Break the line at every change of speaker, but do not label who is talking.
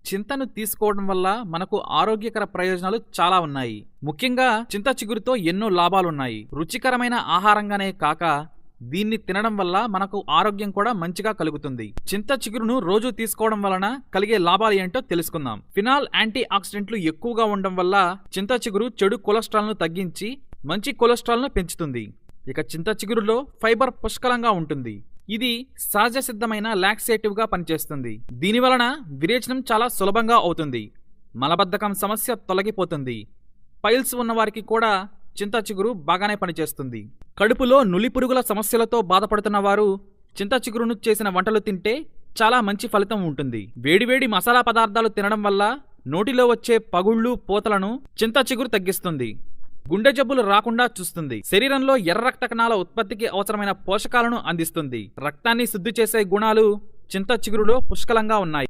చింతను తీసుకోవడం వల్ల మనకు ఆరోగ్యకర ప్రయోజనాలు చాలా ఉన్నాయి. ముఖ్యంగా చింత చిగురుతో ఎన్నో లాభాలున్నాయి. రుచికరమైన ఆహారంగానే కాక దీన్ని తినడం వల్ల మనకు ఆరోగ్యం కూడా మంచిగా కలుగుతుంది. చింత చిగురును రోజు తీసుకోవడం వలన కలిగే లాభాలు ఏంటో తెలుసుకుందాం. ఫినాల్ యాంటీ ఆక్సిడెంట్లు ఎక్కువగా ఉండడం వల్ల చింత చిగురు చెడు కొలెస్ట్రాల్ ను తగ్గించి మంచి కొలెస్ట్రాల్ ను పెంచుతుంది. ఇక చింత చిగురులో ఫైబర్ పుష్కలంగా ఉంటుంది. ఇది సహజ సిద్ధమైన లాక్సేటివ్ గా పనిచేస్తుంది. దీనివలన విరేచనం చాలా సులభంగా అవుతుంది. మలబద్ధకం సమస్య తొలగిపోతుంది. పైల్స్ ఉన్నవారికి కూడా చింత చిగురు బాగానే పనిచేస్తుంది. కడుపులో నులిపురుగుల సమస్యలతో బాధపడుతున్న వారు చింత చిగురును చేసిన వంటలు తింటే చాలా మంచి ఫలితం ఉంటుంది. వేడివేడి మసాలా పదార్థాలు తినడం వల్ల నోటిలో వచ్చే పగుళ్ళు పోతలను చింత చిగురు తగ్గిస్తుంది. గుండె జబ్బులు రాకుండా చూస్తుంది. శరీరంలో ఎర్ర రక్త కణాల ఉత్పత్తికి అవసరమైన పోషకాలను అందిస్తుంది. రక్తాన్ని శుద్ధి చేసే గుణాలు చింత చిగురులో పుష్కలంగా ఉన్నాయి.